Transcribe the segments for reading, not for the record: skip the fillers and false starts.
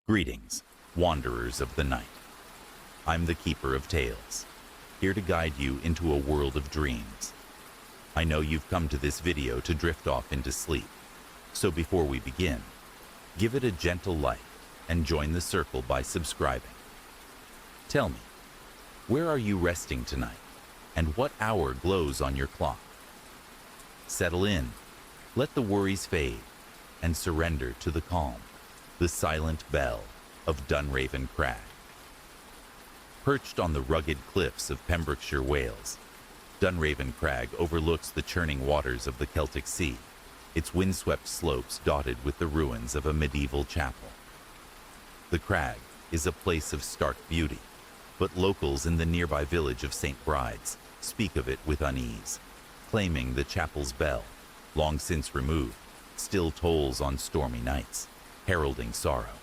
Greetings, wanderers of the night. I'm the Keeper of Tales, here to guide you into a world of dreams. I know you've come to this video to drift off into sleep, so before we begin, give it a gentle like and join the circle by subscribing. Tell me, where are you resting tonight, and what hour glows on your clock? Settle in, let the worries fade, and surrender to the calm, the silent bell of Dunraven Crag. Perched on the rugged cliffs of Pembrokeshire, Wales, Dunraven Crag overlooks the churning waters of the Celtic Sea, its windswept slopes dotted with the ruins of a medieval chapel. The crag is a place of stark beauty, but locals in the nearby village of St. Bride's speak of it with unease, claiming the chapel's bell, long since removed, still tolls on stormy nights, heralding sorrow.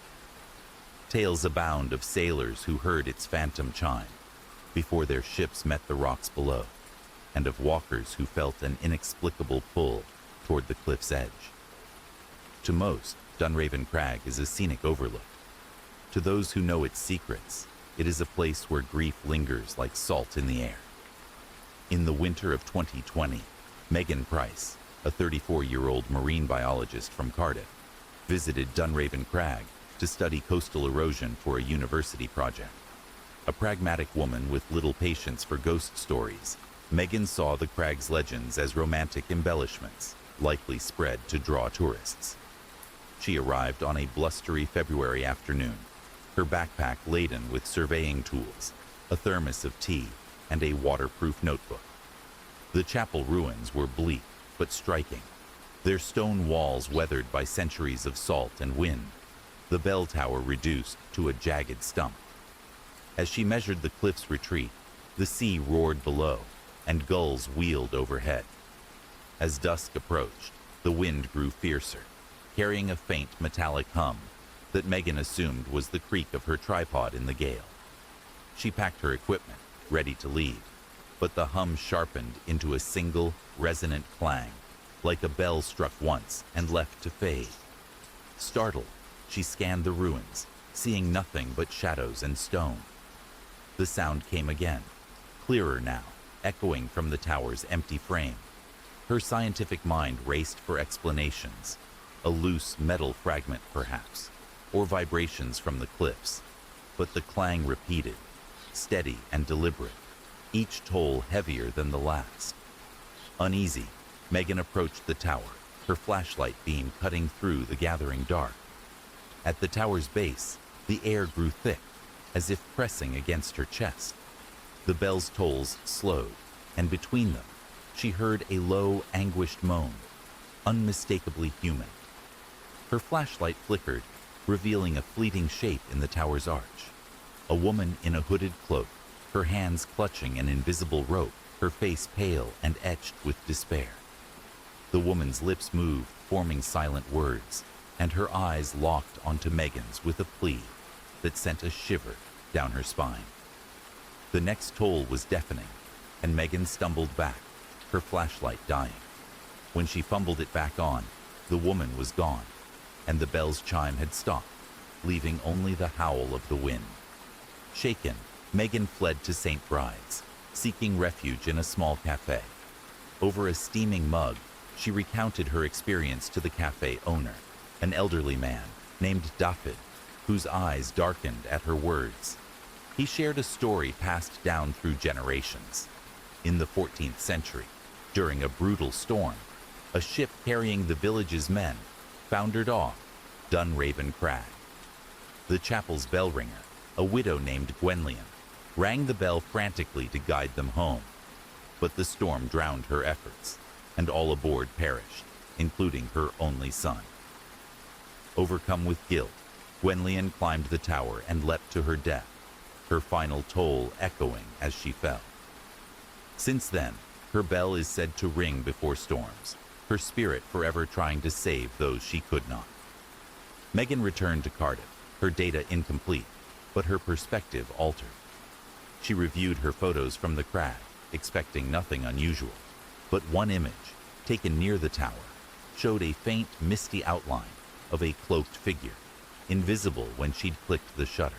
Tales abound of sailors who heard its phantom chime before their ships met the rocks below, and of walkers who felt an inexplicable pull toward the cliff's edge. To most, Dunraven Crag is a scenic overlook. To those who know its secrets, it is a place where grief lingers like salt in the air. In the winter of 2020, Megan Price, a 34-year-old marine biologist from Cardiff, visited Dunraven Crag to study coastal erosion for a university project. A pragmatic woman with little patience for ghost stories, Megan saw the crag's legends as romantic embellishments, likely spread to draw tourists. She arrived on a blustery February afternoon, her backpack laden with surveying tools, a thermos of tea, and a waterproof notebook. The chapel ruins were bleak but striking, their stone walls weathered by centuries of salt and wind, the bell tower reduced to a jagged stump. As she measured the cliff's retreat, the sea roared below, and gulls wheeled overhead. As dusk approached, the wind grew fiercer, carrying a faint metallic hum that Megan assumed was the creak of her tripod in the gale. She packed her equipment, ready to leave, but the hum sharpened into a single, resonant clang, like a bell struck once and left to fade. Startled, she scanned the ruins, seeing nothing but shadows and stone. The sound came again, clearer now, echoing from the tower's empty frame. Her scientific mind raced for explanations, a loose metal fragment perhaps, or vibrations from the cliffs. But the clang repeated, steady and deliberate, each toll heavier than the last. Uneasy, Megan approached the tower, her flashlight beam cutting through the gathering dark. At the tower's base, the air grew thick, as if pressing against her chest. The bell's tolls slowed, and between them, she heard a low, anguished moan, unmistakably human. Her flashlight flickered, revealing a fleeting shape in the tower's arch. A woman in a hooded cloak, her hands clutching an invisible rope, her face pale and etched with despair. The woman's lips moved, forming silent words, and her eyes locked onto Megan's with a plea that sent a shiver down her spine. The next toll was deafening, and Megan stumbled back, her flashlight dying. When she fumbled it back on, the woman was gone, and the bell's chime had stopped, leaving only the howl of the wind. Shaken, Megan fled to St. Bride's, seeking refuge in a small cafe. Over a steaming mug, she recounted her experience to the cafe owner, an elderly man named David, whose eyes darkened at her words. He shared a story passed down through generations. In the 14th century, during a brutal storm, a ship carrying the village's men foundered off Dunraven Crag. The chapel's bell ringer, a widow named Gwenllian, rang the bell frantically to guide them home. But the storm drowned her efforts, and all aboard perished, including her only son. Overcome with guilt, Gwenllian climbed the tower and leapt to her death, her final toll echoing as she fell. Since then, her bell is said to ring before storms, her spirit forever trying to save those she could not. Megan returned to Cardiff, her data incomplete, but her perspective altered. She reviewed her photos from the crag, expecting nothing unusual, but one image, taken near the tower, showed a faint, misty outline of a cloaked figure. invisible when she'd clicked the shutter.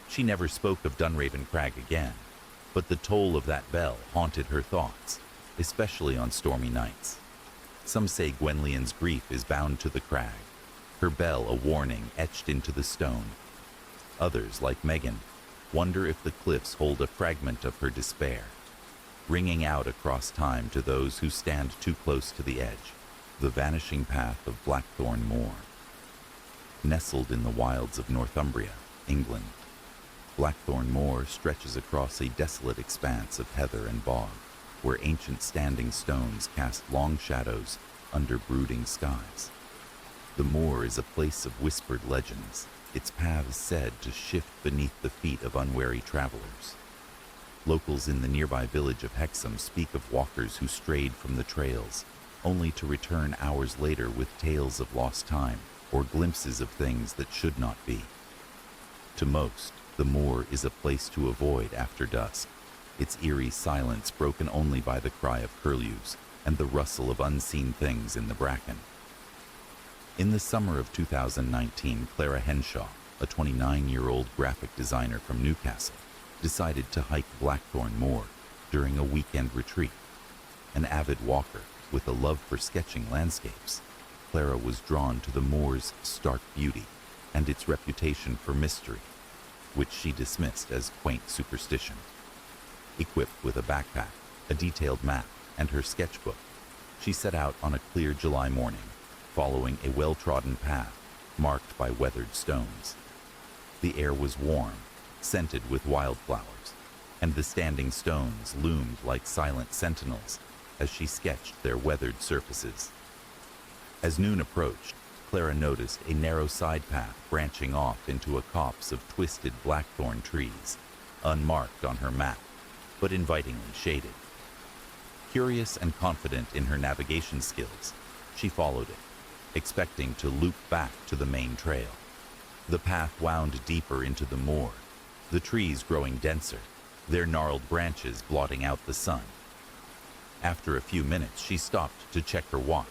She never spoke of Dunraven Crag again, but the toll of that bell haunted her thoughts, especially on stormy nights. Some say Gwenllian's grief is bound to the crag, her bell a warning etched into the stone. Others, like Megan, wonder if the cliffs hold a fragment of her despair, ringing out across time to those who stand too close to the edge. The vanishing path of Blackthorn Moor. Nestled in the wilds of Northumbria, England, Blackthorn Moor stretches across a desolate expanse of heather and bog, where ancient standing stones cast long shadows under brooding skies. The moor is a place of whispered legends, its paths said to shift beneath the feet of unwary travelers. Locals in the nearby village of Hexham speak of walkers who strayed from the trails, only to return hours later with tales of lost time or glimpses of things that should not be. To most, the moor is a place to avoid after dusk, its eerie silence broken only by the cry of curlews and the rustle of unseen things in the bracken. In the summer of 2019, Clara Henshaw, a 29-year-old graphic designer from Newcastle, decided to hike Blackthorn Moor during a weekend retreat. An avid walker with a love for sketching landscapes, Clara was drawn to the moor's stark beauty and its reputation for mystery, which she dismissed as quaint superstition. Equipped with a backpack, a detailed map, and her sketchbook, she set out on a clear July morning, following a well-trodden path marked by weathered stones. The air was warm, scented with wildflowers, and the standing stones loomed like silent sentinels as she sketched their weathered surfaces. As noon approached, Clara noticed a narrow side path branching off into a copse of twisted blackthorn trees, unmarked on her map, but invitingly shaded. Curious and confident in her navigation skills, she followed it, expecting to loop back to the main trail. The path wound deeper into the moor, the trees growing denser, their gnarled branches blotting out the sun. After a few minutes, she stopped to check her watch.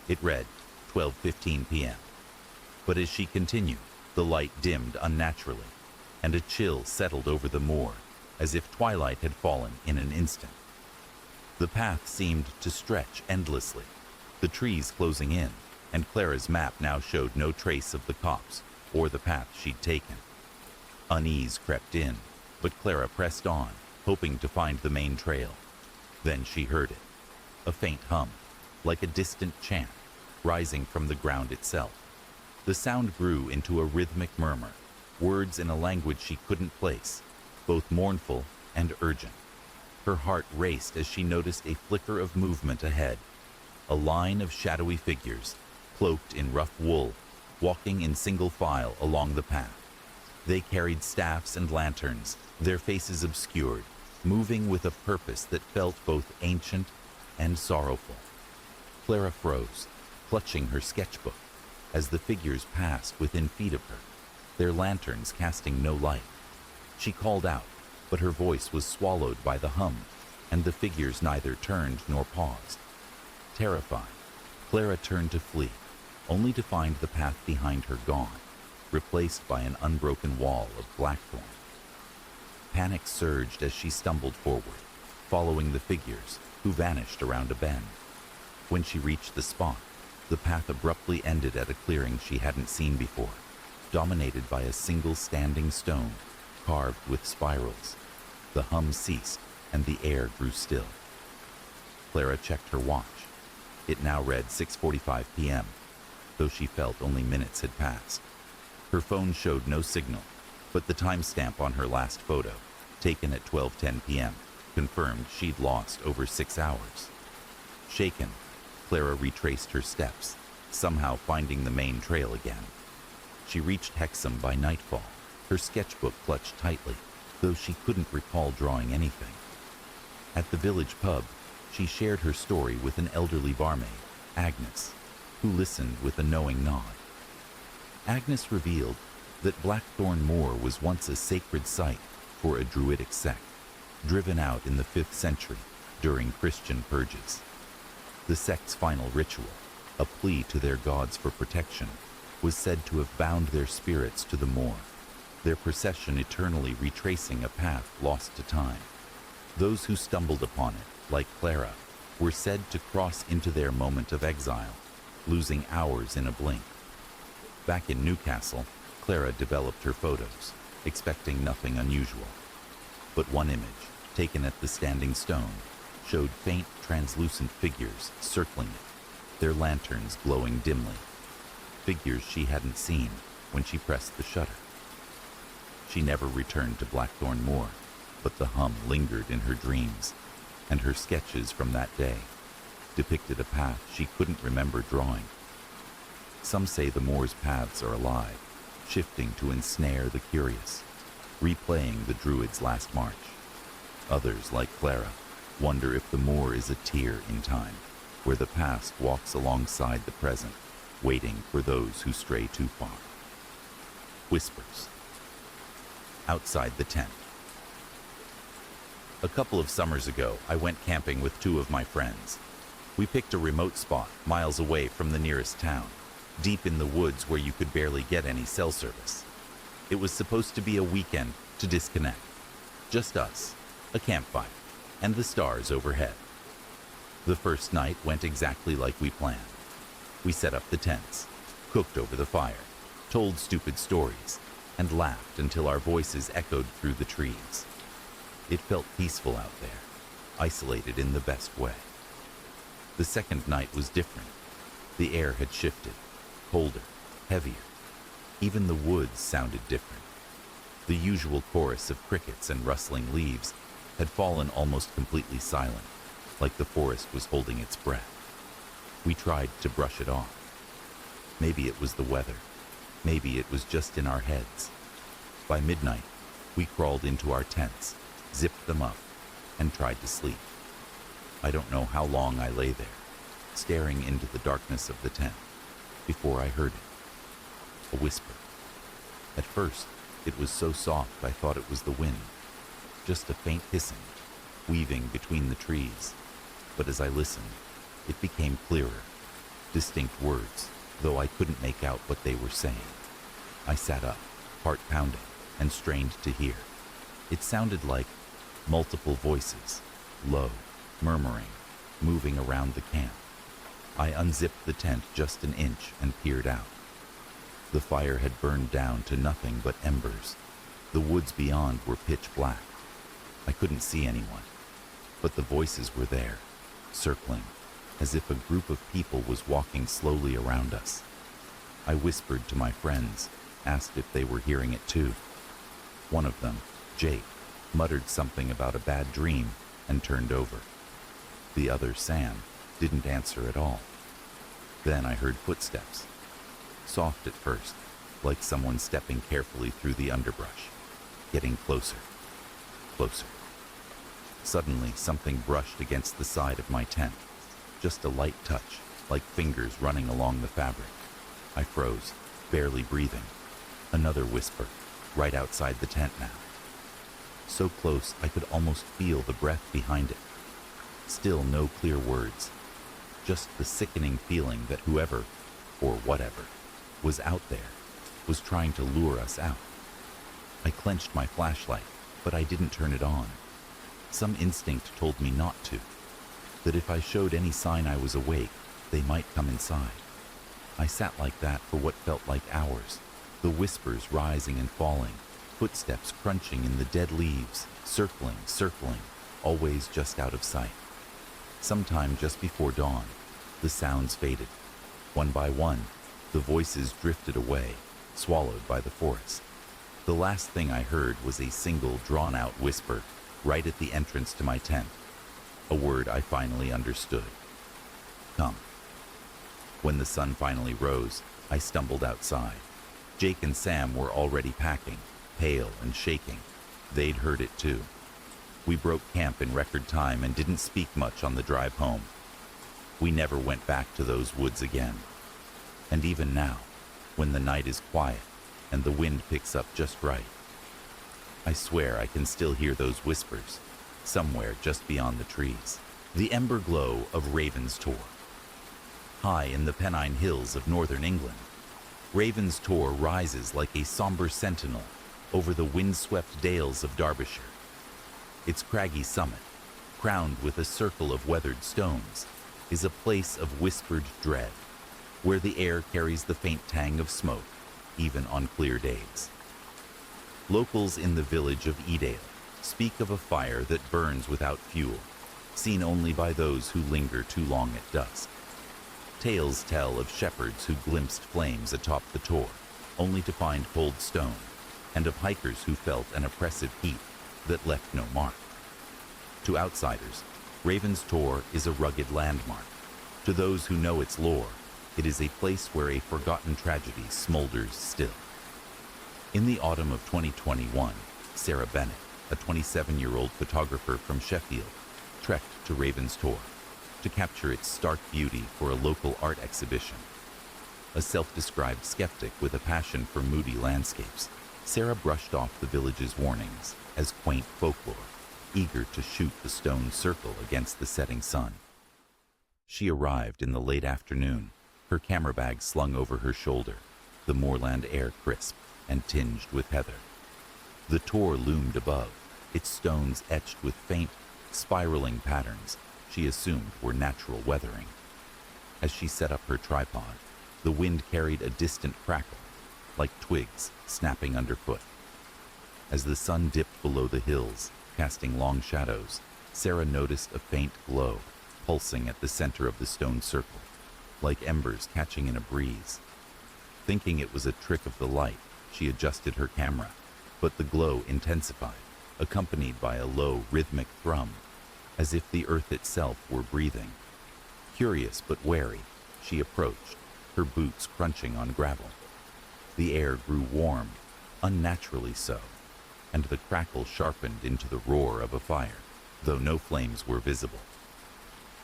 It read 12:15 p.m. But as she continued, the light dimmed unnaturally, and a chill settled over the moor, as if twilight had fallen in an instant. The path seemed to stretch endlessly, the trees closing in, and Clara's map now showed no trace of the copse or the path she'd taken. Unease crept in, but Clara pressed on, hoping to find the main trail. Then she heard it, a faint hum, like a distant chant, rising from the ground itself. The sound grew into a rhythmic murmur, words in a language she couldn't place, both mournful and urgent. Her heart raced as she noticed a flicker of movement ahead, a line of shadowy figures, cloaked in rough wool, walking in single file along the path. They carried staffs and lanterns, their faces obscured, moving with a purpose that felt both ancient and sorrowful. Clara froze, clutching her sketchbook, as the figures passed within feet of her, their lanterns casting no light. She called out, but her voice was swallowed by the hum, and the figures neither turned nor paused. Terrified, Clara turned to flee, only to find the path behind her gone, replaced by an unbroken wall of blackthorn. Panic surged as she stumbled forward, following the figures, who vanished around a bend. When she reached the spot, the path abruptly ended at a clearing she hadn't seen before, dominated by a single standing stone, carved with spirals. The hum ceased, and the air grew still. Clara checked her watch. It now read 6:45 p.m., though she felt only minutes had passed. Her phone showed no signal, but the timestamp on her last photo, taken at 12:10 p.m., confirmed she'd lost over 6 hours. Shaken, Clara retraced her steps, somehow finding the main trail again. She reached Hexham by nightfall, her sketchbook clutched tightly, though she couldn't recall drawing anything. At the village pub, she shared her story with an elderly barmaid, Agnes, who listened with a knowing nod. Agnes revealed that Blackthorn Moor was once a sacred site for a druidic sect, driven out in the 5th century during Christian purges. The sect's final ritual, a plea to their gods for protection, was said to have bound their spirits to the moor, their procession eternally retracing a path lost to time. Those who stumbled upon it, like Clara, were said to cross into their moment of exile, losing hours in a blink. Back in Newcastle, Clara developed her photos, expecting nothing unusual. But one image, taken at the Standing Stone, showed faint, translucent figures circling it, their lanterns glowing dimly. Figures she hadn't seen when she pressed the shutter. She never returned to Blackthorn Moor, but the hum lingered in her dreams, and her sketches from that day depicted a path she couldn't remember drawing. Some say the moor's paths are alive, shifting to ensnare the curious, replaying the Druid's last march. Others, like Clara, wonder if the moor is a tier in time, where the past walks alongside the present, waiting for those who stray too far. Whispers. Outside the tent. A couple of summers ago, I went camping with two of my friends. We picked a remote spot miles away from the nearest town, deep in the woods where you could barely get any cell service. It was supposed to be a weekend to disconnect. Just us, a campfire, and the stars overhead. The first night went exactly like we planned. We set up the tents, cooked over the fire, told stupid stories, and laughed until our voices echoed through the trees. It felt peaceful out there, isolated in the best way. The second night was different. The air had shifted, colder, heavier. Even the woods sounded different. The usual chorus of crickets and rustling leaves had fallen almost completely silent, like the forest was holding its breath. We tried to brush it off. Maybe it was the weather. Maybe it was just in our heads. By midnight, we crawled into our tents, zipped them up, and tried to sleep. I don't know how long I lay there, staring into the darkness of the tent, before I heard it. A whisper. At first, it was so soft I thought it was the wind, just a faint hissing, weaving between the trees. But as I listened, it became clearer, distinct words, though I couldn't make out what they were saying. I sat up, heart pounding, and strained to hear. It sounded like multiple voices, low, murmuring, moving around the camp. I unzipped the tent just an inch and peered out. The fire had burned down to nothing but embers. The woods beyond were pitch black. I couldn't see anyone, but the voices were there, circling, as if a group of people was walking slowly around us. I whispered to my friends, asked if they were hearing it too. One of them, Jake, muttered something about a bad dream and turned over. The other, Sam, didn't answer at all. Then I heard footsteps. Soft at first, like someone stepping carefully through the underbrush, getting closer, closer. Suddenly, something brushed against the side of my tent. Just a light touch, like fingers running along the fabric. I froze, barely breathing. Another whisper, right outside the tent now. So close I could almost feel the breath behind it. Still no clear words, just the sickening feeling that whoever, or whatever, was out there, was trying to lure us out. I clenched my flashlight, but I didn't turn it on. Some instinct told me not to, that if I showed any sign I was awake, they might come inside. I sat like that for what felt like hours, the whispers rising and falling, footsteps crunching in the dead leaves, circling, always just out of sight. Sometime just before dawn, the sounds faded. One by one, the voices drifted away, swallowed by the forest. The last thing I heard was a single drawn-out whisper right at the entrance to my tent, a word I finally understood. Come. When the sun finally rose, I stumbled outside. Jake and Sam were already packing, pale and shaking. They'd heard it too. We broke camp in record time and didn't speak much on the drive home. We never went back to those woods again. And even now, when the night is quiet and the wind picks up just right, I swear I can still hear those whispers, somewhere just beyond the trees. The ember glow of Ravenstor. High in the Pennine Hills of northern England, Raven's Tor rises like a somber sentinel over the windswept dales of Derbyshire. Its craggy summit, crowned with a circle of weathered stones, is a place of whispered dread, where the air carries the faint tang of smoke, even on clear days. Locals in the village of Edale speak of a fire that burns without fuel, seen only by those who linger too long at dusk. Tales tell of shepherds who glimpsed flames atop the Tor, only to find cold stone, and of hikers who felt an oppressive heat that left no mark. To outsiders, Raven's Tor is a rugged landmark. To those who know its lore, it is a place where a forgotten tragedy smolders still. In the autumn of 2021, Sarah Bennett, a 27-year-old photographer from Sheffield, trekked to Raven's Tor to capture its stark beauty for a local art exhibition. A self-described skeptic with a passion for moody landscapes, Sarah brushed off the village's warnings as quaint folklore, eager to shoot the stone circle against the setting sun. She arrived in the late afternoon, her camera bag slung over her shoulder, the moorland air crisp and tinged with heather. The Tor loomed above, its stones etched with faint, spiraling patterns she assumed were natural weathering. As she set up her tripod, the wind carried a distant crackle, like twigs snapping underfoot. As the sun dipped below the hills, casting long shadows, Sarah noticed a faint glow pulsing at the center of the stone circle, like embers catching in a breeze. Thinking it was a trick of the light, she adjusted her camera, but the glow intensified, accompanied by a low, rhythmic thrum, as if the earth itself were breathing. Curious but wary, she approached, her boots crunching on gravel. The air grew warm, unnaturally so, and the crackle sharpened into the roar of a fire, though no flames were visible.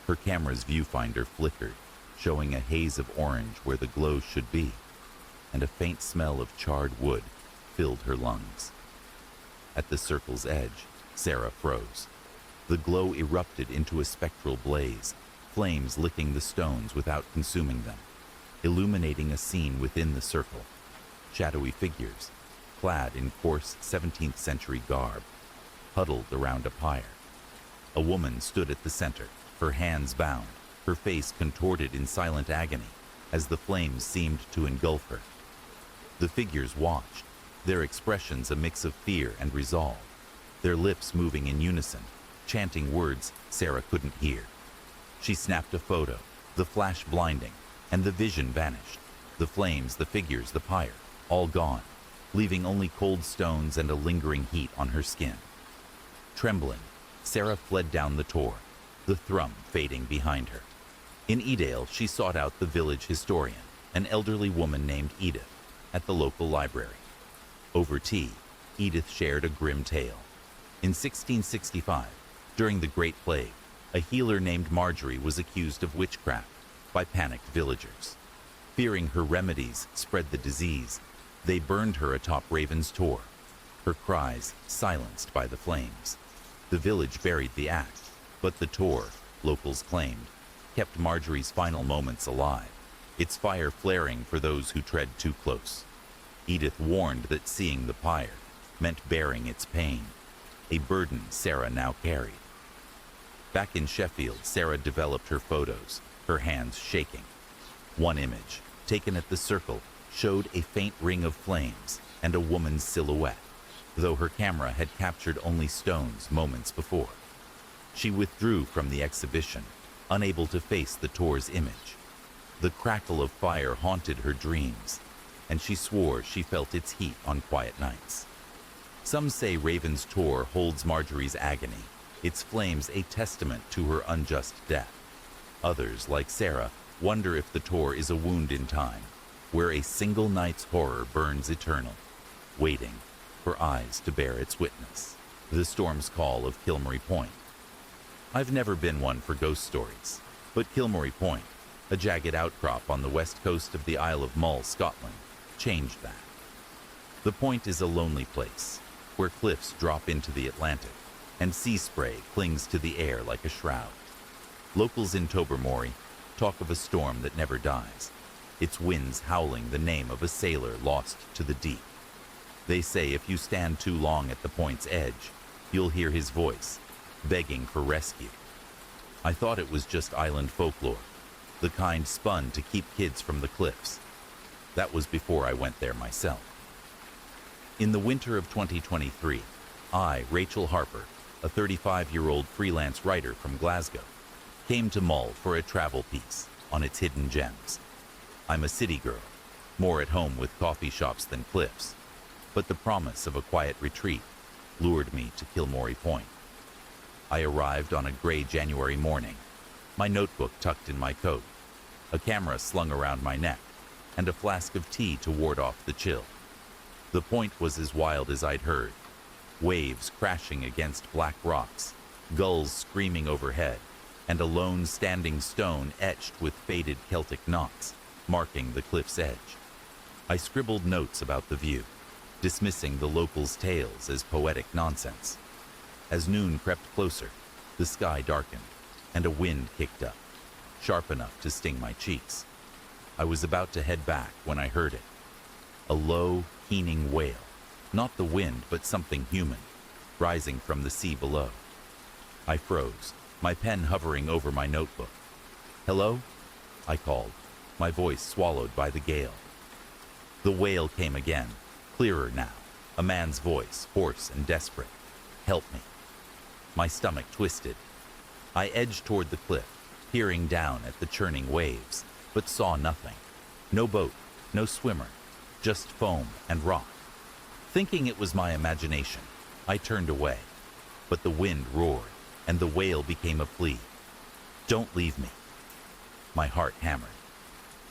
Her camera's viewfinder flickered, showing a haze of orange where the glow should be, and a faint smell of charred wood filled her lungs. At the circle's edge, Sarah froze. The glow erupted into a spectral blaze, flames licking the stones without consuming them, illuminating a scene within the circle. Shadowy figures, clad in coarse 17th century garb, huddled around a pyre. A woman stood at the center, her hands bound, her face contorted in silent agony as the flames seemed to engulf her. The figures watched, their expressions a mix of fear and resolve, their lips moving in unison, chanting words Sarah couldn't hear. She snapped a photo, the flash blinding, and the vision vanished. The flames, the figures, the pyre, all gone, leaving only cold stones and a lingering heat on her skin. Trembling, Sarah fled down the Tor, the thrum fading behind her. In Edale, she sought out the village historian, an elderly woman named Edith, at the local library. Over tea, Edith shared a grim tale. In 1665, during the Great Plague, a healer named Marjorie was accused of witchcraft by panicked villagers. Fearing her remedies spread the disease, they burned her atop Raven's Tor, her cries silenced by the flames. The village buried the act, but the Tor, locals claimed, kept Marjorie's final moments alive, its fire flaring for those who tread too close. Edith warned that seeing the pyre meant bearing its pain, a burden Sarah now carried. Back in Sheffield, Sarah developed her photos, her hands shaking. One image, taken at the circle, showed a faint ring of flames and a woman's silhouette, though her camera had captured only stones moments before. She withdrew from the exhibition, unable to face the Tor's image. The crackle of fire haunted her dreams, and she swore she felt its heat on quiet nights. Some say Raven's Tor holds Marjorie's agony, its flames a testament to her unjust death. Others, like Sarah, wonder if the Tor is a wound in time, where a single night's horror burns eternal, waiting for eyes to bear its witness. The storm's call of Kilmary Point. I've never been one for ghost stories, but Kilmary Point, a jagged outcrop on the west coast of the Isle of Mull, Scotland, changed that. The point is a lonely place, where cliffs drop into the Atlantic, and sea spray clings to the air like a shroud. Locals in Tobermory talk of a storm that never dies, its winds howling the name of a sailor lost to the deep. They say if you stand too long at the point's edge, you'll hear his voice, begging for rescue. I thought it was just island folklore, the kind spun to keep kids from the cliffs. That was before I went there myself. In the winter of 2023, I, Rachel Harper, a 35-year-old freelance writer from Glasgow, came to Mull for a travel piece on its hidden gems. I'm a city girl, more at home with coffee shops than cliffs, but the promise of a quiet retreat lured me to Kilmorey Point. I arrived on a gray January morning, my notebook tucked in my coat, a camera slung around my neck, and a flask of tea to ward off the chill. The point was as wild as I'd heard. Waves crashing against black rocks, gulls screaming overhead, and a lone standing stone etched with faded Celtic knots, marking the cliff's edge. I scribbled notes about the view, dismissing the locals' tales as poetic nonsense. As noon crept closer, the sky darkened, and a wind kicked up, sharp enough to sting my cheeks. I was about to head back when I heard it. A low, keening wail, not the wind but something human, rising from the sea below. I froze, my pen hovering over my notebook. "Hello?" I called, my voice swallowed by the gale. The wail came again, clearer now, a man's voice, hoarse and desperate. "Help me." My stomach twisted. I edged toward the cliff, peering down at the churning waves, but saw nothing. No boat, no swimmer, just foam and rock. Thinking it was my imagination, I turned away, but the wind roared, and the wail became a plea. "Don't leave me." My heart hammered.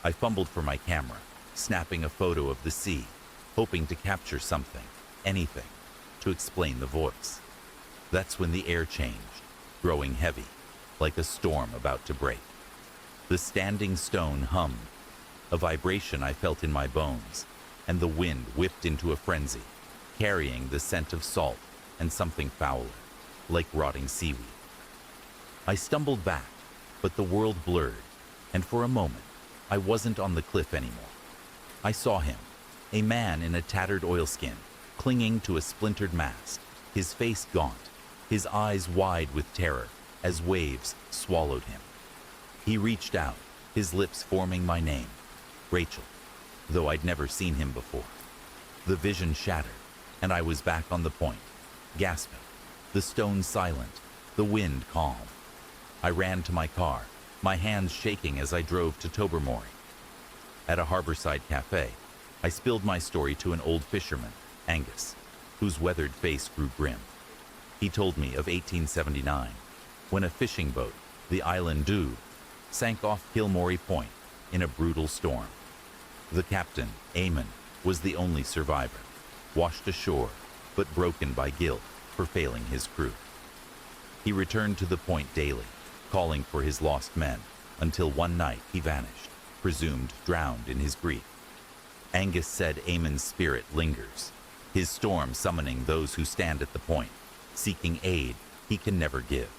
I fumbled for my camera, snapping a photo of the sea, hoping to capture something, anything, to explain the voice. That's when the air changed, growing heavy, like a storm about to break. The standing stone hummed, a vibration I felt in my bones, and the wind whipped into a frenzy, carrying the scent of salt and something fouler, like rotting seaweed. I stumbled back, but the world blurred, and for a moment, I wasn't on the cliff anymore. I saw him, a man in a tattered oilskin, clinging to a splintered mast, his face gaunt, his eyes wide with terror as waves swallowed him. He reached out, his lips forming my name, Rachel, though I'd never seen him before. The vision shattered, and I was back on the point, gasping, the stone silent, the wind calm. I ran to my car, my hands shaking as I drove to Tobermory. At a harborside cafe, I spilled my story to an old fisherman, Angus, whose weathered face grew grim. He told me of 1879, when a fishing boat, the Island Dhu, sank off Kilmorey Point in a brutal storm. The captain, Eamon, was the only survivor, washed ashore, but broken by guilt for failing his crew. He returned to the point daily, calling for his lost men, until one night he vanished, presumed drowned in his grief. Angus said Eamon's spirit lingers, his storm summoning those who stand at the point, seeking aid he can never give.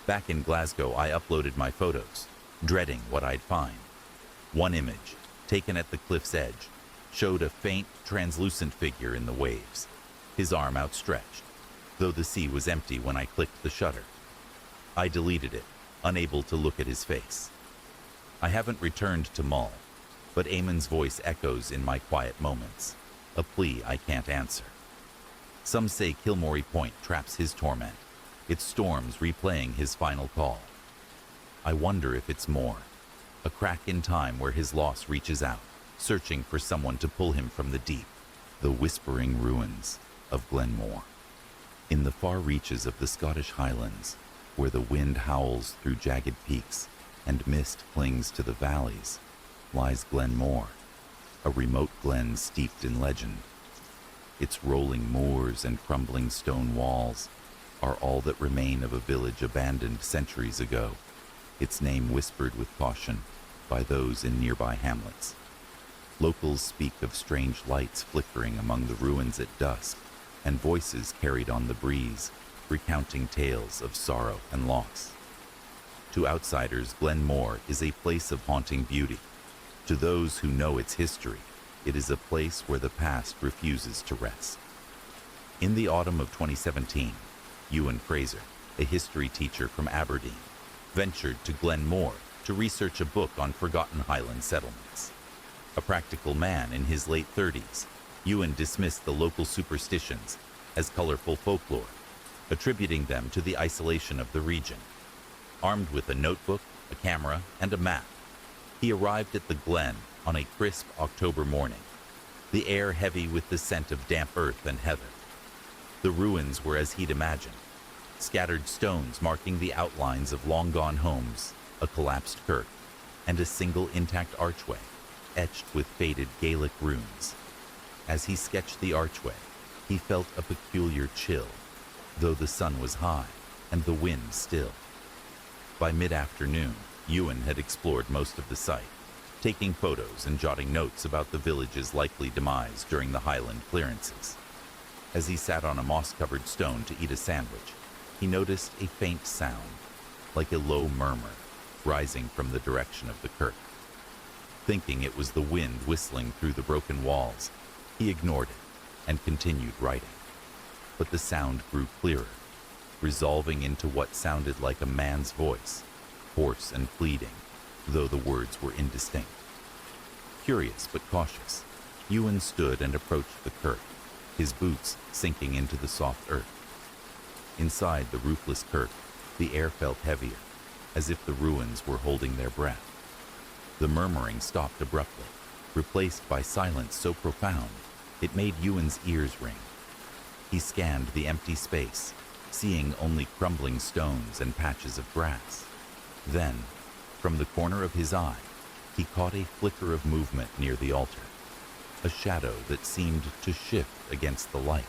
Back in Glasgow, I uploaded my photos, dreading what I'd find. One image, taken at the cliff's edge, showed a faint, translucent figure in the waves, his arm outstretched, though the sea was empty when I clicked the shutter. I deleted it, unable to look at his face. I haven't returned to Mull, but Eamon's voice echoes in my quiet moments, a plea I can't answer. Some say Kilmorey Point traps his torment, its storms replaying his final call. I wonder if it's more, a crack in time where his loss reaches out, searching for someone to pull him from the deep, the whispering ruins of Glenmore. In the far reaches of the Scottish Highlands, where the wind howls through jagged peaks and mist clings to the valleys, lies Glenmore, a remote glen steeped in legend. Its rolling moors and crumbling stone walls are all that remain of a village abandoned centuries ago, its name whispered with caution by those in nearby hamlets. Locals speak of strange lights flickering among the ruins at dusk, and voices carried on the breeze, recounting tales of sorrow and loss. To outsiders, Glenmore is a place of haunting beauty, To those who know its history, it is a place where the past refuses to rest. In the autumn of 2017, Ewan Fraser, a history teacher from Aberdeen, ventured to Glenmore to research a book on forgotten Highland settlements. A practical man in his late 30s, Ewan dismissed the local superstitions as colorful folklore, attributing them to the isolation of the region. Armed with a notebook, a camera, and a map, he arrived at the glen on a crisp October morning, the air heavy with the scent of damp earth and heather. The ruins were as he'd imagined, scattered stones marking the outlines of long-gone homes, a collapsed kirk, and a single intact archway, etched with faded Gaelic runes. As he sketched the archway, he felt a peculiar chill, though the sun was high and the wind still. By mid-afternoon, Ewan had explored most of the site, taking photos and jotting notes about the village's likely demise during the Highland clearances. As he sat on a moss-covered stone to eat a sandwich, he noticed a faint sound, like a low murmur, rising from the direction of the kirk. Thinking it was the wind whistling through the broken walls, he ignored it and continued writing. But the sound grew clearer, resolving into what sounded like a man's voice, hoarse and pleading, though the words were indistinct. Curious but cautious, Ewan stood and approached the kirk, his boots sinking into the soft earth. Inside the roofless kirk, the air felt heavier, as if the ruins were holding their breath. The murmuring stopped abruptly, replaced by silence so profound it made Ewan's ears ring. He scanned the empty space, seeing only crumbling stones and patches of grass. Then, from the corner of his eye, he caught a flicker of movement near the altar, a shadow that seemed to shift against the light.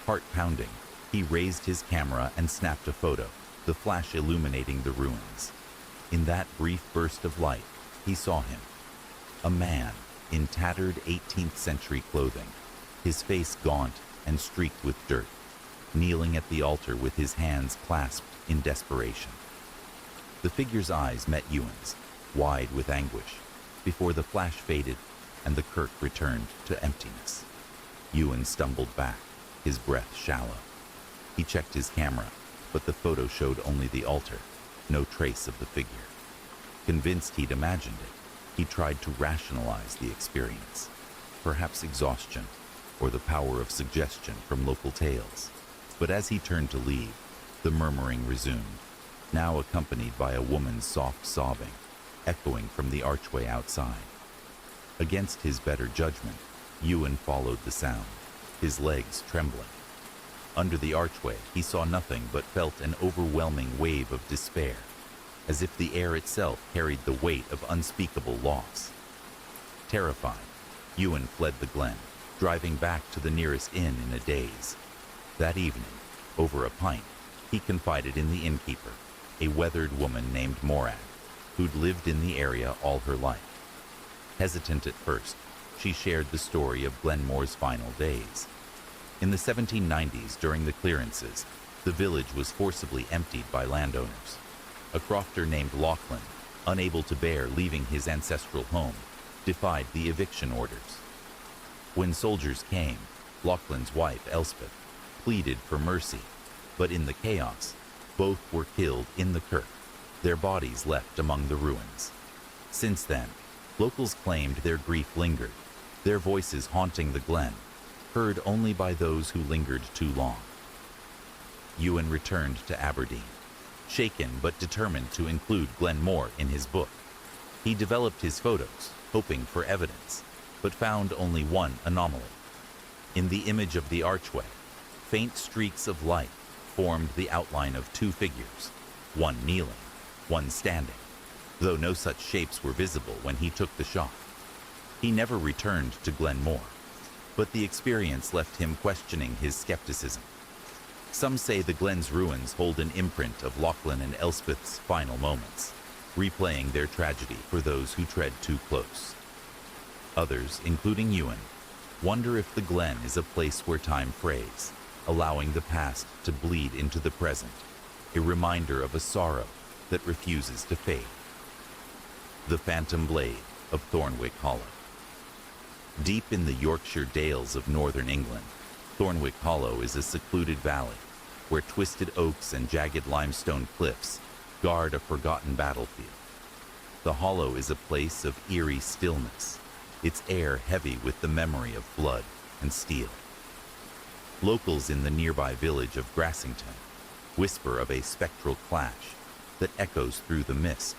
Heart pounding, he raised his camera and snapped a photo, the flash illuminating the ruins. In that brief burst of light, he saw him, a man in tattered 18th century clothing, his face gaunt and streaked with dirt, kneeling at the altar with his hands clasped in desperation. The figure's eyes met Ewan's, wide with anguish, before the flash faded and the kirk returned to emptiness. Ewan stumbled back, his breath shallow. He checked his camera, but the photo showed only the altar, no trace of the figure. Convinced he'd imagined it, he tried to rationalize the experience, perhaps exhaustion or the power of suggestion from local tales. But as he turned to leave, the murmuring resumed, now accompanied by a woman's soft sobbing, echoing from the archway outside. Against his better judgment, Ewan followed the sound, his legs trembling. Under the archway, he saw nothing but felt an overwhelming wave of despair, as if the air itself carried the weight of unspeakable loss. Terrified, Ewan fled the glen, driving back to the nearest inn in a daze. That evening, over a pint, he confided in the innkeeper, a weathered woman named Morag, who'd lived in the area all her life. Hesitant at first, she shared the story of Glenmore's final days. In the 1790s, during the clearances, the village was forcibly emptied by landowners. A crofter named Lachlan, unable to bear leaving his ancestral home, defied the eviction orders. When soldiers came, Lachlan's wife, Elspeth, pleaded for mercy, but in the chaos, both were killed in the kirk, their bodies left among the ruins. Since then, locals claimed their grief lingered, their voices haunting the glen, heard only by those who lingered too long. Ewan returned to Aberdeen, shaken but determined to include Glenmore in his book. He developed his photos, hoping for evidence, but found only one anomaly. In the image of the archway, faint streaks of light formed the outline of two figures, one kneeling, one standing, though no such shapes were visible when he took the shot. He never returned to Glenmore, but the experience left him questioning his skepticism. Some say the glen's ruins hold an imprint of Lachlan and Elspeth's final moments, replaying their tragedy for those who tread too close. Others, including Ewan, wonder if the glen is a place where time frays, allowing the past to bleed into the present, a reminder of a sorrow that refuses to fade. The Phantom Blade, of Thornwick Hollow. Deep in the Yorkshire Dales of northern England, Thornwick Hollow is a secluded valley where twisted oaks and jagged limestone cliffs guard a forgotten battlefield. The hollow is a place of eerie stillness, its air heavy with the memory of blood and steel. Locals in the nearby village of Grassington whisper of a spectral clash that echoes through the mist,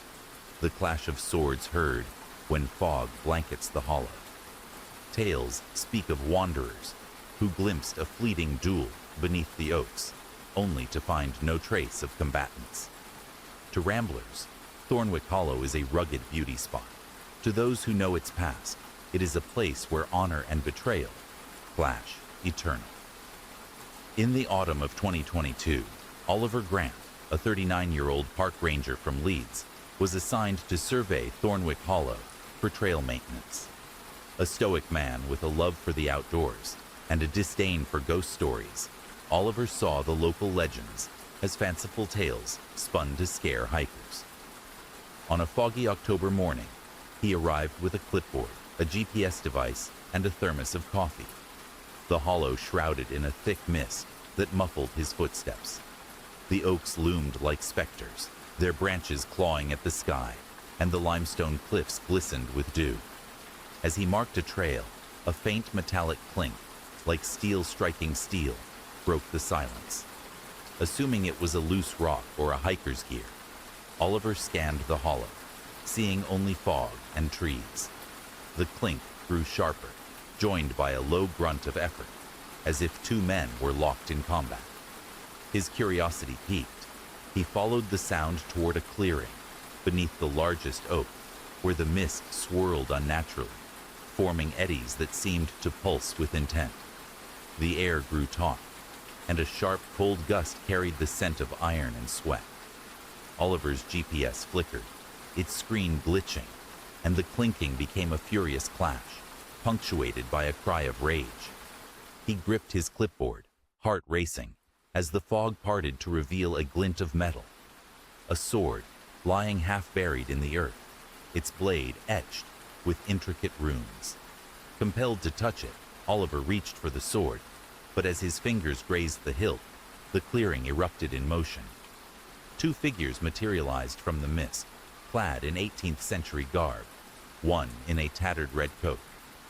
the clash of swords heard when fog blankets the hollow. Tales speak of wanderers who glimpsed a fleeting duel beneath the oaks, only to find no trace of combatants. To ramblers, Thornwick Hollow is a rugged beauty spot. To those who know its past, it is a place where honor and betrayal clash eternal. In the autumn of 2022, Oliver Grant, a 39-year-old park ranger from Leeds, was assigned to survey Thornwick Hollow for trail maintenance. A stoic man with a love for the outdoors and a disdain for ghost stories, Oliver saw the local legends as fanciful tales spun to scare hikers. On a foggy October morning, he arrived with a clipboard, a GPS device, and a thermos of coffee. The hollow shrouded in a thick mist that muffled his footsteps. The oaks loomed like specters, their branches clawing at the sky, and the limestone cliffs glistened with dew. As he marked a trail, a faint metallic clink, like steel striking steel, broke the silence. Assuming it was a loose rock or a hiker's gear, Oliver scanned the hollow, seeing only fog and trees. The clink grew sharper, joined by a low grunt of effort, as if two men were locked in combat. His curiosity piqued. He followed the sound toward a clearing beneath the largest oak, where the mist swirled unnaturally, forming eddies that seemed to pulse with intent. The air grew taut, and a sharp, cold gust carried the scent of iron and sweat. Oliver's GPS flickered, its screen glitching, and the clinking became a furious clash, punctuated by a cry of rage. He gripped his clipboard, heart racing, as the fog parted to reveal a glint of metal. A sword, lying half buried in the earth, its blade etched with intricate runes. Compelled to touch it, Oliver reached for the sword, but as his fingers grazed the hilt, the clearing erupted in motion. Two figures materialized from the mist, clad in 18th century garb, one in a tattered red coat,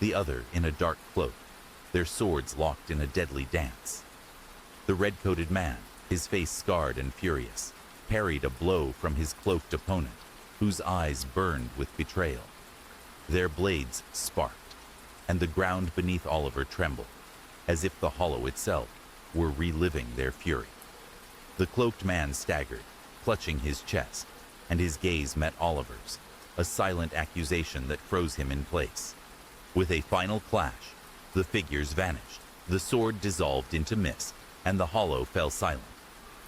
the other in a dark cloak, their swords locked in a deadly dance. The red-coated man, his face scarred and furious, parried a blow from his cloaked opponent, whose eyes burned with betrayal. Their blades sparked, and the ground beneath Oliver trembled, as if the hollow itself were reliving their fury. The cloaked man staggered, clutching his chest, and his gaze met Oliver's, a silent accusation that froze him in place. With a final clash, the figures vanished, the sword dissolved into mist, and the hollow fell silent,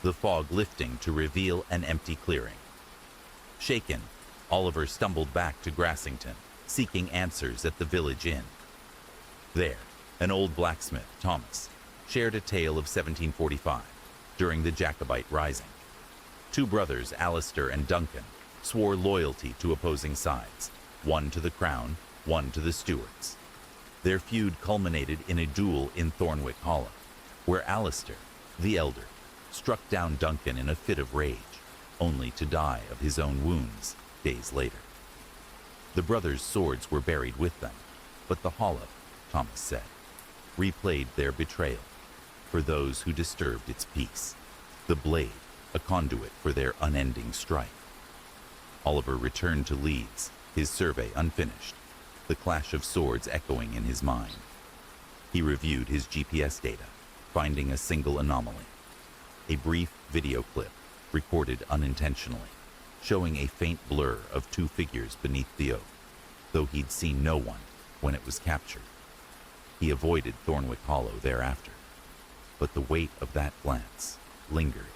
the fog lifting to reveal an empty clearing. Shaken, Oliver stumbled back to Grassington, seeking answers at the village inn. There, an old blacksmith, Thomas, shared a tale of 1745, during the Jacobite Rising. Two brothers, Alistair and Duncan, swore loyalty to opposing sides, one to the crown, one to the Stuarts. Their feud culminated in a duel in Thornwick Hollow, where Alistair, the elder, struck down Duncan in a fit of rage, only to die of his own wounds days later. The brothers' swords were buried with them, but the hollow, Thomas said, replayed their betrayal for those who disturbed its peace, the blade a conduit for their unending strife. Oliver returned to Leeds, his survey unfinished, the clash of swords echoing in his mind. He reviewed his GPS data, finding a single anomaly, a brief video clip recorded unintentionally, showing a faint blur of two figures beneath the oak, though he'd seen no one when it was captured. He avoided Thornwick Hollow thereafter, but the weight of that glance lingered.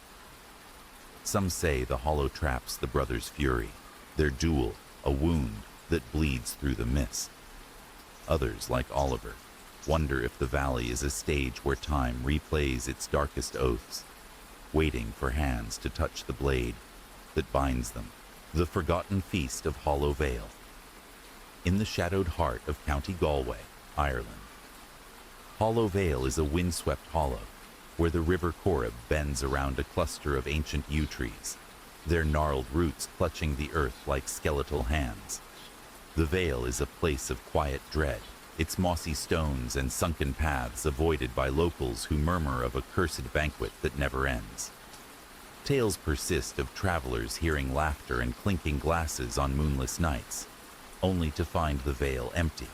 Some say the hollow traps the brothers' fury, their duel a wound that bleeds through the mist. Others, like Oliver, wonder if the valley is a stage where time replays its darkest oaths, waiting for hands to touch the blade that binds them, the forgotten feast of Hollow Vale. in the shadowed heart of County Galway, Ireland. Hollow Vale is a windswept hollow where the River Corrib bends around a cluster of ancient yew trees, their gnarled roots clutching the earth like skeletal hands. The Vale is a place of quiet dread, its mossy stones and sunken paths avoided by locals who murmur of a cursed banquet that never ends. Tales persist of travelers hearing laughter and clinking glasses on moonless nights, only to find the Vale empty,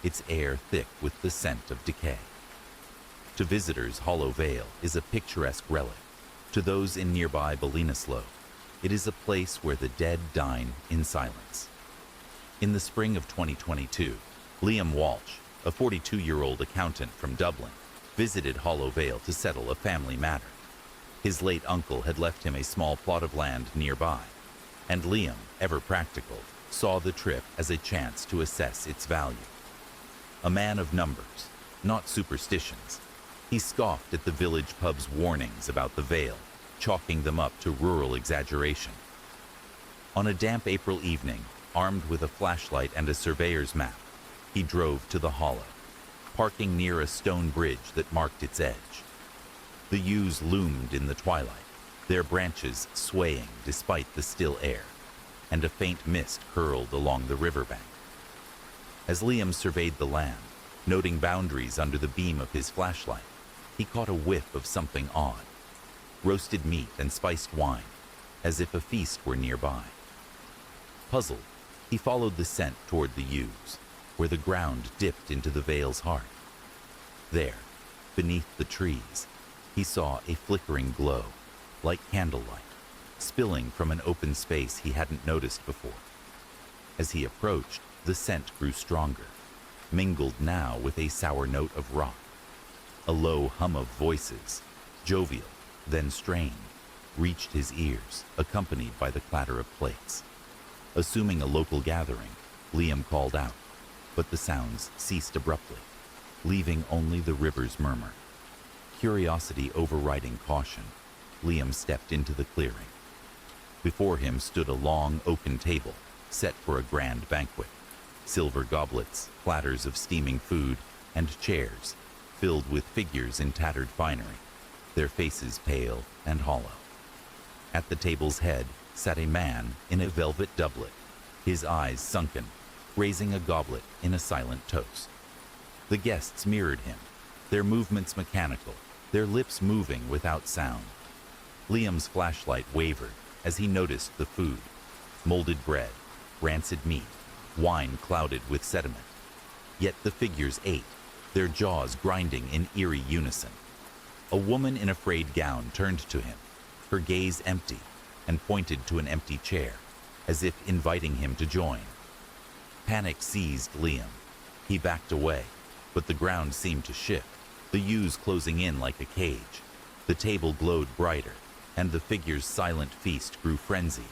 its air thick with the scent of decay. To visitors, Hollow Vale is a picturesque relic. To those in nearby Ballinasloe, it is a place where the dead dine in silence. In the spring of 2022, Liam Walsh, a 42-year-old accountant from Dublin, visited Hollow Vale to settle a family matter. His late uncle had left him a small plot of land nearby, and Liam, ever practical, saw the trip as a chance to assess its value. A man of numbers, not superstitions, he scoffed at the village pub's warnings about the Vale, chalking them up to rural exaggeration. On a damp April evening, armed with a flashlight and a surveyor's map, he drove to the hollow, parking near a stone bridge that marked its edge. The yews loomed in the twilight, their branches swaying despite the still air, and a faint mist curled along the riverbank. As Liam surveyed the land, noting boundaries under the beam of his flashlight, he caught a whiff of something odd. Roasted meat and spiced wine, as if a feast were nearby. Puzzled, he followed the scent toward the yews, where the ground dipped into the Vale's heart. There, beneath the trees, he saw a flickering glow, like candlelight, spilling from an open space he hadn't noticed before. As he approached, the scent grew stronger, mingled now with a sour note of rot. A low hum of voices, jovial, then strained, reached his ears, accompanied by the clatter of plates. Assuming a local gathering, Liam called out, but the sounds ceased abruptly, leaving only the river's murmur. Curiosity overriding caution, Liam stepped into the clearing. Before him stood a long oaken table, set for a grand banquet. Silver goblets, platters of steaming food, and chairs, filled with figures in tattered finery, their faces pale and hollow. At the table's head sat a man in a velvet doublet, his eyes sunken, raising a goblet in a silent toast. The guests mirrored him, their movements mechanical, their lips moving without sound. Liam's flashlight wavered as he noticed the food: molded bread, rancid meat, wine clouded with sediment. Yet the figures ate, their jaws grinding in eerie unison. A woman in a frayed gown turned to him, her gaze empty, and pointed to an empty chair, as if inviting him to join. Panic seized Liam. He backed away, but the ground seemed to shift, the yews closing in like a cage. The table glowed brighter, and the figures' silent feast grew frenzied,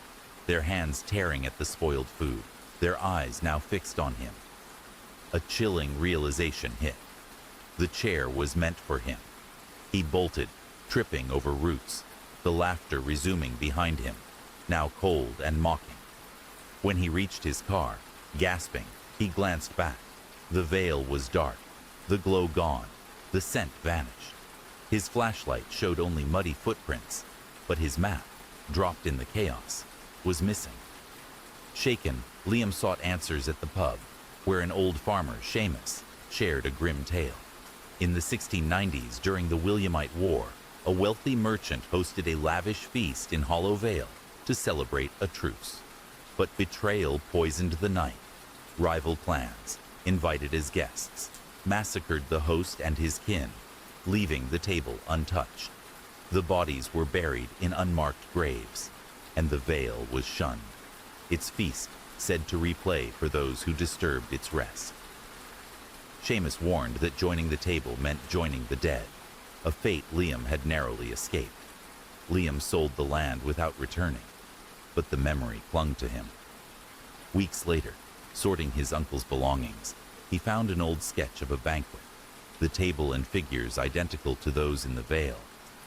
their hands tearing at the spoiled food, their eyes now fixed on him. A chilling realization hit. The chair was meant for him. He bolted, tripping over roots, the laughter resuming behind him, now cold and mocking. When he reached his car, gasping, he glanced back. The Vale was dark, the glow gone, the scent vanished. His flashlight showed only muddy footprints, but his map, dropped in the chaos, was missing. Shaken, Liam sought answers at the pub, where an old farmer, Seamus, shared a grim tale. In the 1690s, during the Williamite War, a wealthy merchant hosted a lavish feast in Hollow Vale to celebrate a truce. But betrayal poisoned the night. Rival clans, invited as guests, massacred the host and his kin, leaving the table untouched. The bodies were buried in unmarked graves, and the Vale was shunned, its feast said to replay for those who disturbed its rest. Seamus warned that joining the table meant joining the dead, a fate Liam had narrowly escaped. Liam sold the land without returning, but the memory clung to him. Weeks later, sorting his uncle's belongings, he found an old sketch of a banquet, the table and figures identical to those in the Vale,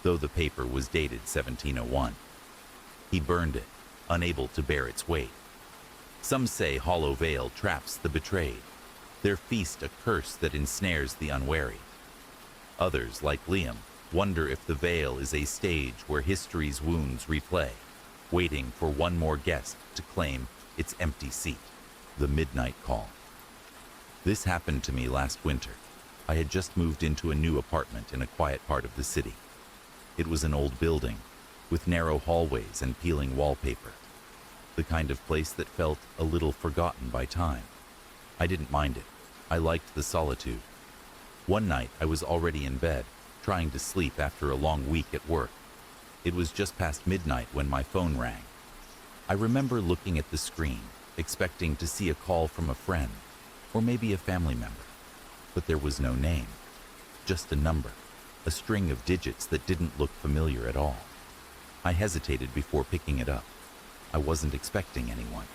though the paper was dated 1701. He burned it, unable to bear its weight. Some say Hollow Vale traps the betrayed, their feast a curse that ensnares the unwary. Others, like Liam, wonder if the Vale is a stage where history's wounds replay, waiting for one more guest to claim its empty seat. The Midnight Call. This happened to me last winter. I had just moved into a new apartment in a quiet part of the city. It was an old building, with narrow hallways and peeling wallpaper. The kind of place that felt a little forgotten by time. I didn't mind it. I liked the solitude. One night I was already in bed, trying to sleep after a long week at work. It was just past midnight when my phone rang. I remember looking at the screen, expecting to see a call from a friend, or maybe a family member. But there was no name, just a number, a string of digits that didn't look familiar at all. I hesitated before picking it up. I wasn't expecting anyone,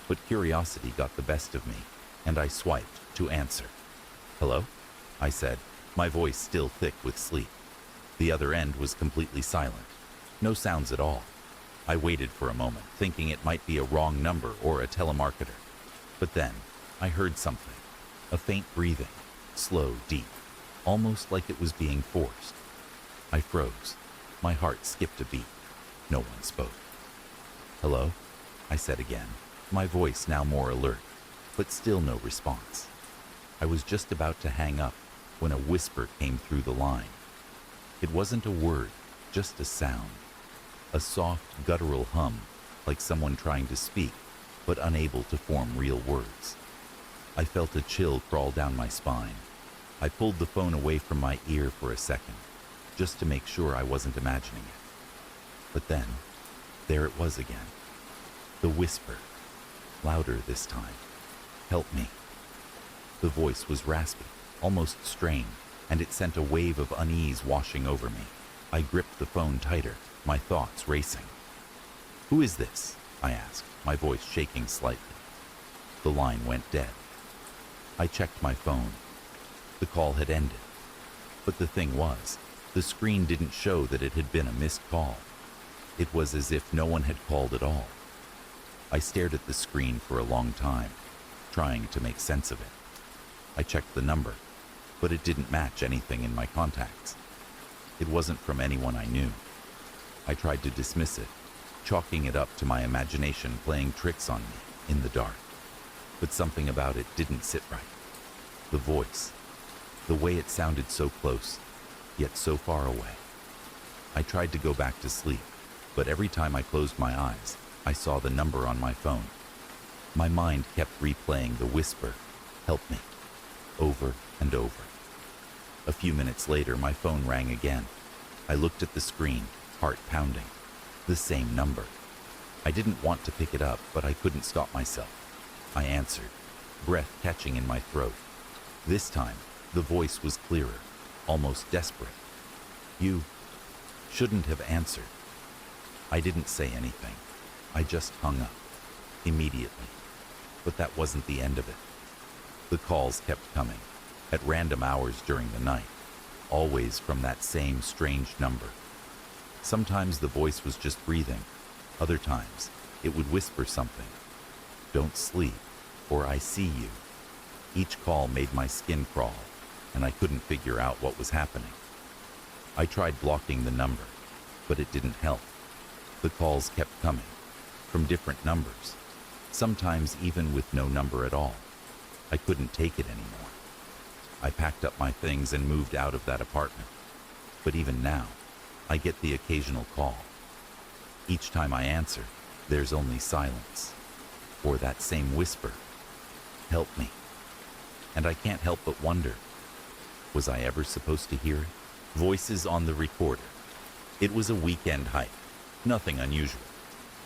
but curiosity got the best of me, and I swiped to answer. "Hello?" I said, my voice still thick with sleep. The other end was completely silent. No sounds at all. I waited for a moment, thinking it might be a wrong number or a telemarketer. But then, I heard something. A faint breathing, slow, deep, almost like it was being forced. I froze. My heart skipped a beat. No one spoke. "Hello?" I said again, my voice now more alert, but still no response. I was just about to hang up when a whisper came through the line. It wasn't a word, just a sound. A soft, guttural hum, like someone trying to speak, but unable to form real words. I felt a chill crawl down my spine. I pulled the phone away from my ear for a second, just to make sure I wasn't imagining it. But then, there it was again. The whisper, louder this time. "Help me." The voice was raspy, almost strained, and it sent a wave of unease washing over me. I gripped the phone tighter, my thoughts racing. "Who is this?" I asked, my voice shaking slightly. The line went dead. I checked my phone. The call had ended. But the thing was, the screen didn't show that it had been a missed call. It was as if no one had called at all. I stared at the screen for a long time, trying to make sense of it. I checked the number, but it didn't match anything in my contacts. It wasn't from anyone I knew. I tried to dismiss it, chalking it up to my imagination playing tricks on me in the dark. But something about it didn't sit right. The voice, the way it sounded so close, yet so far away. I tried to go back to sleep, but every time I closed my eyes, I saw the number on my phone. My mind kept replaying the whisper, "Help me," over and over. A few minutes later, my phone rang again. I looked at the screen, heart pounding. The same number. I didn't want to pick it up, but I couldn't stop myself. I answered, breath catching in my throat. This time, the voice was clearer, almost desperate. "You shouldn't have answered." I didn't say anything. I just hung up, immediately. But that wasn't the end of it. The calls kept coming, at random hours during the night, always from that same strange number. Sometimes the voice was just breathing. Other times, it would whisper something. "Don't sleep," or "I see you." Each call made my skin crawl, and I couldn't figure out what was happening. I tried blocking the number, but it didn't help. The calls kept coming, from different numbers, sometimes even with no number at all. I couldn't take it anymore. I packed up my things and moved out of that apartment. But even now, I get the occasional call. Each time I answer, there's only silence, or that same whisper, "Help me." And I can't help but wonder, was I ever supposed to hear it? Voices on the recorder. It was a weekend hike, nothing unusual.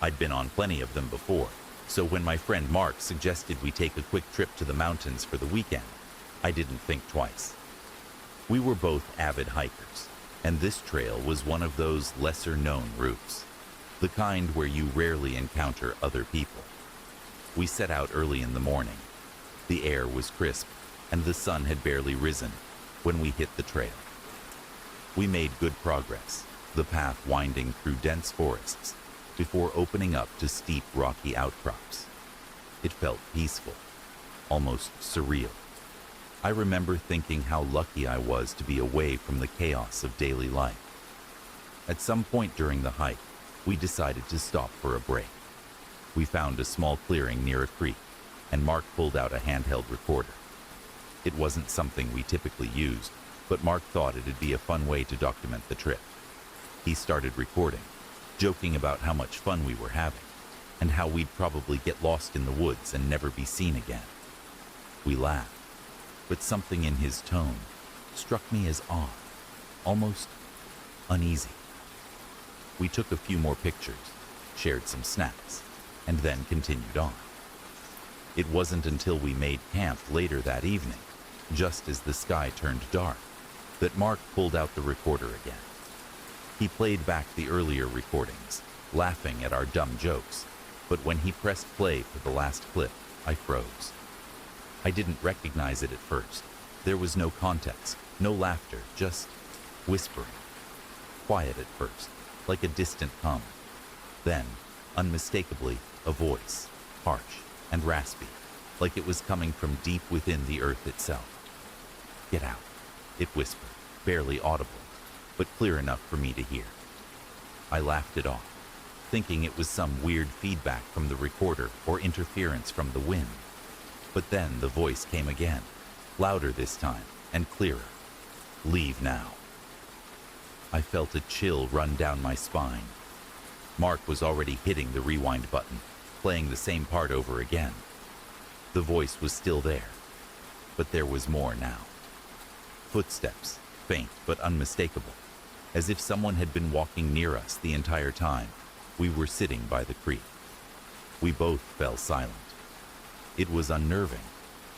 I'd been on plenty of them before, so when my friend Mark suggested we take a quick trip to the mountains for the weekend, I didn't think twice. We were both avid hikers, and this trail was one of those lesser-known routes, the kind where you rarely encounter other people. We set out early in the morning. The air was crisp, and the sun had barely risen when we hit the trail. We made good progress, the path winding through dense forests before opening up to steep rocky outcrops. It felt peaceful, almost surreal. I remember thinking how lucky I was to be away from the chaos of daily life. At some point during the hike, we decided to stop for a break. We found a small clearing near a creek, and Mark pulled out a handheld recorder. It wasn't something we typically used, but Mark thought it'd be a fun way to document the trip. He started recording, joking about how much fun we were having, and how we'd probably get lost in the woods and never be seen again. We laughed, but something in his tone struck me as odd, almost uneasy. We took a few more pictures, shared some snacks, and then continued on. It wasn't until we made camp later that evening, just as the sky turned dark, that Mark pulled out the recorder again. He played back the earlier recordings, laughing at our dumb jokes, but when he pressed play for the last clip, I froze. I didn't recognize it at first. There was no context, no laughter, just whispering. Quiet at first, like a distant hum. Then, unmistakably, a voice, harsh and raspy, like it was coming from deep within the earth itself. "Get out," it whispered, barely audible, but clear enough for me to hear. I laughed it off, thinking it was some weird feedback from the recorder or interference from the wind. But then the voice came again, louder this time and clearer. "Leave now." I felt a chill run down my spine. Mark was already hitting the rewind button, playing the same part over again. The voice was still there, but there was more now. Footsteps, faint but unmistakable, as if someone had been walking near us the entire time we were sitting by the creek. We both fell silent. It was unnerving,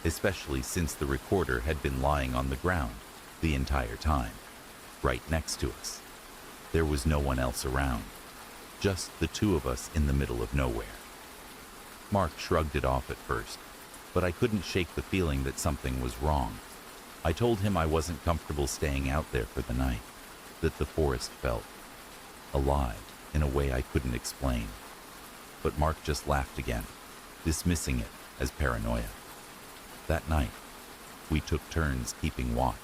especially since the recorder had been lying on the ground the entire time, right next to us. There was no one else around, just the two of us in the middle of nowhere. Mark shrugged it off at first, but I couldn't shake the feeling that something was wrong. I told him I wasn't comfortable staying out there for the night, that the forest felt alive in a way I couldn't explain. But Mark just laughed again, dismissing it as paranoia. That night, we took turns keeping watch.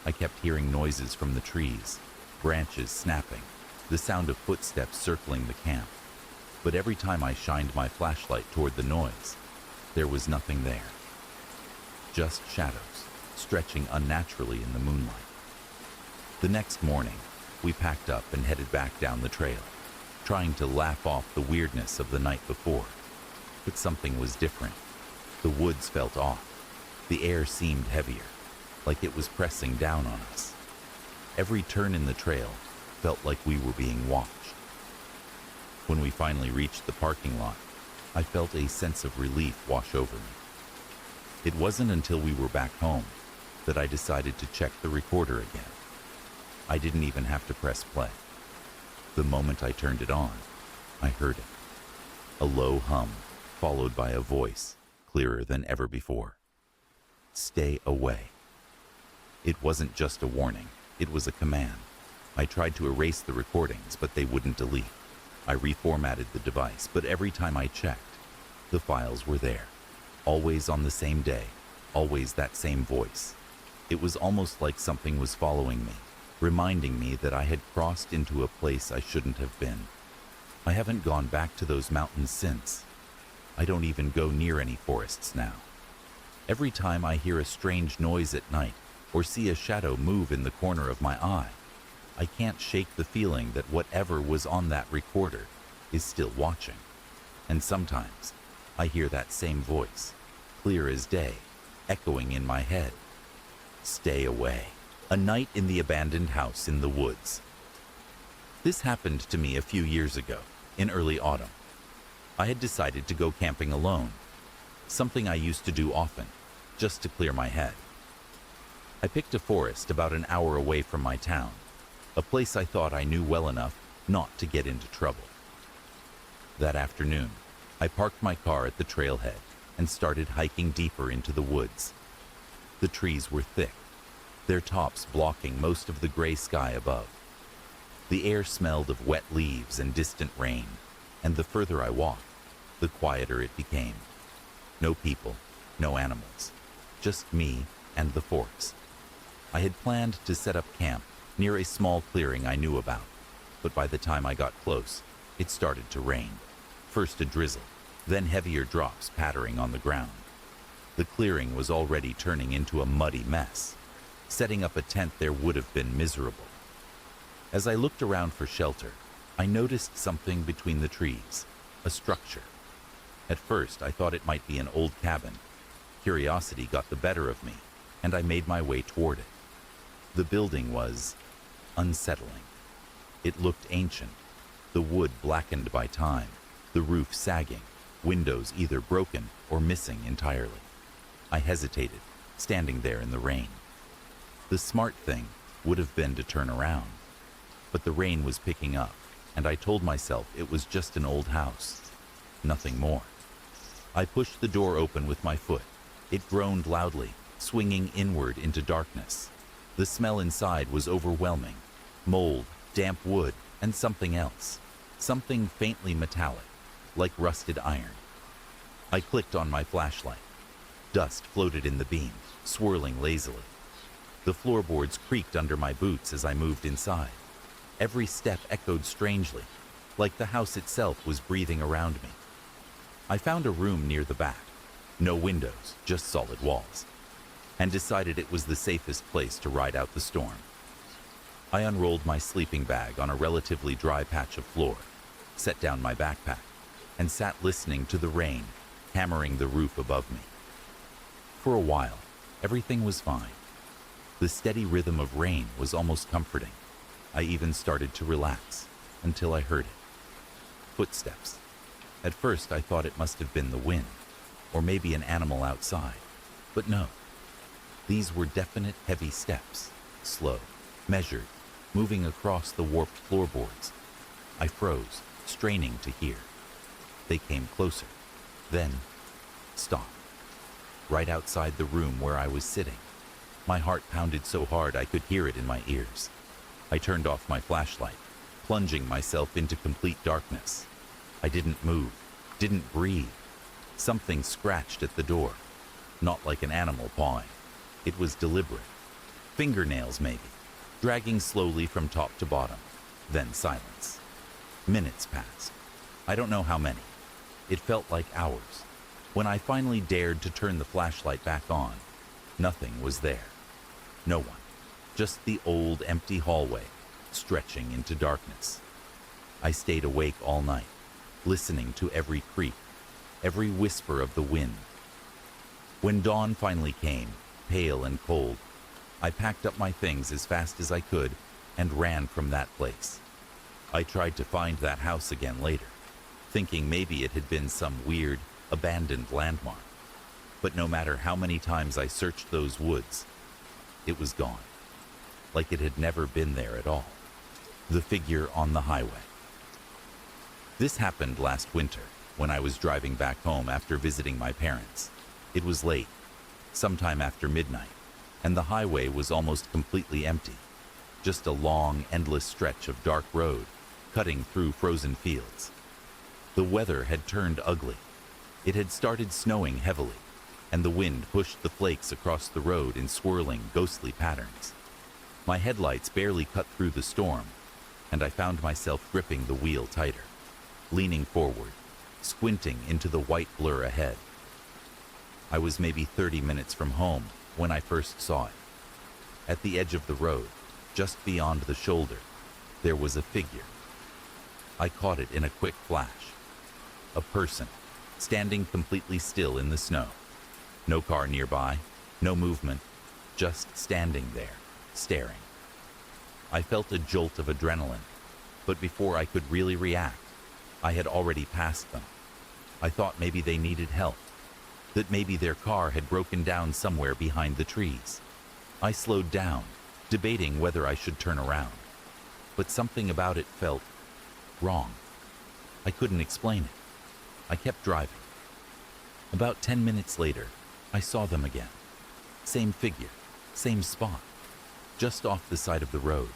I kept hearing noises from the trees, branches snapping, the sound of footsteps circling the camp. But every time I shined my flashlight toward the noise, there was nothing there. Just shadows, stretching unnaturally in the moonlight. The next morning, we packed up and headed back down the trail, trying to laugh off the weirdness of the night before. But something was different. The woods felt off. The air seemed heavier, like it was pressing down on us. Every turn in the trail felt like we were being watched. When we finally reached the parking lot, I felt a sense of relief wash over me. It wasn't until we were back home that I decided to check the recorder again. I didn't even have to press play. The moment I turned it on, I heard it. A low hum, followed by a voice, clearer than ever before. "Stay away." It wasn't just a warning, it was a command. I tried to erase the recordings, but they wouldn't delete. I reformatted the device, but every time I checked, the files were there. Always on the same day, always that same voice. It was almost like something was following me, reminding me that I had crossed into a place I shouldn't have been. I haven't gone back to those mountains since. I don't even go near any forests now. Every time I hear a strange noise at night or see a shadow move in the corner of my eye, I can't shake the feeling that whatever was on that recorder is still watching. And sometimes I hear that same voice, clear as day, echoing in my head. "Stay away." A night in the abandoned house in the woods. This happened to me a few years ago, in early autumn. I had decided to go camping alone, something I used to do often, just to clear my head. I picked a forest about an hour away from my town, a place I thought I knew well enough not to get into trouble. That afternoon, I parked my car at the trailhead and started hiking deeper into the woods. The trees were thick, their tops blocking most of the gray sky above. The air smelled of wet leaves and distant rain, and the further I walked, the quieter it became. No people, no animals, just me and the forest. I had planned to set up camp near a small clearing I knew about, but by the time I got close, it started to rain. First a drizzle, then heavier drops pattering on the ground. The clearing was already turning into a muddy mess. Setting up a tent there would have been miserable. As I looked around for shelter, I noticed something between the trees, a structure. At first, I thought it might be an old cabin. Curiosity got the better of me, and I made my way toward it. The building was unsettling. It looked ancient, the wood blackened by time, the roof sagging, windows either broken or missing entirely. I hesitated, standing there in the rain. The smart thing would have been to turn around, but the rain was picking up, and I told myself it was just an old house, nothing more. I pushed the door open with my foot. It groaned loudly, swinging inward into darkness. The smell inside was overwhelming. Mold, damp wood, and something else. Something faintly metallic, like rusted iron. I clicked on my flashlight. Dust floated in the beam, swirling lazily. The floorboards creaked under my boots as I moved inside. Every step echoed strangely, like the house itself was breathing around me. I found a room near the back. No windows, just solid walls, and decided it was the safest place to ride out the storm. I unrolled my sleeping bag on a relatively dry patch of floor, set down my backpack, and sat listening to the rain hammering the roof above me. For a while, everything was fine. The steady rhythm of rain was almost comforting. I even started to relax until I heard it. Footsteps. At first, I thought it must have been the wind, or maybe an animal outside, but no. These were definite heavy steps, slow, measured, moving across the warped floorboards. I froze, straining to hear. They came closer, then stopped, right outside the room where I was sitting. My heart pounded so hard I could hear it in my ears. I turned off my flashlight, plunging myself into complete darkness. I didn't move, didn't breathe. Something scratched at the door, not like an animal pawing. It was deliberate. Fingernails, maybe, dragging slowly from top to bottom. Then silence. Minutes passed. I don't know how many. It felt like hours. When I finally dared to turn the flashlight back on, nothing was there. No one. Just the old, empty hallway, stretching into darkness. I stayed awake all night, listening to every creak, every whisper of the wind. When dawn finally came, pale and cold, I packed up my things as fast as I could and ran from that place. I tried to find that house again later, thinking maybe it had been some weird, abandoned landmark. But no matter how many times I searched those woods, it was gone, like it had never been there at all. The figure on the highway. This happened last winter, when I was driving back home after visiting my parents. It was late, sometime after midnight, and the highway was almost completely empty. Just a long, endless stretch of dark road, cutting through frozen fields. The weather had turned ugly. It had started snowing heavily, and the wind pushed the flakes across the road in swirling, ghostly patterns. My headlights barely cut through the storm, and I found myself gripping the wheel tighter, leaning forward, squinting into the white blur ahead. I was maybe 30 minutes from home when I first saw it. At the edge of the road, just beyond the shoulder, there was a figure. I caught it in a quick flash. A person, standing completely still in the snow. No car nearby, no movement, just standing there, staring. I felt a jolt of adrenaline, but before I could really react, I had already passed them. I thought maybe they needed help, that maybe their car had broken down somewhere behind the trees. I slowed down, debating whether I should turn around, but something about it felt wrong. I couldn't explain it. I kept driving. About 10 minutes later, I saw them again. Same figure, same spot, just off the side of the road,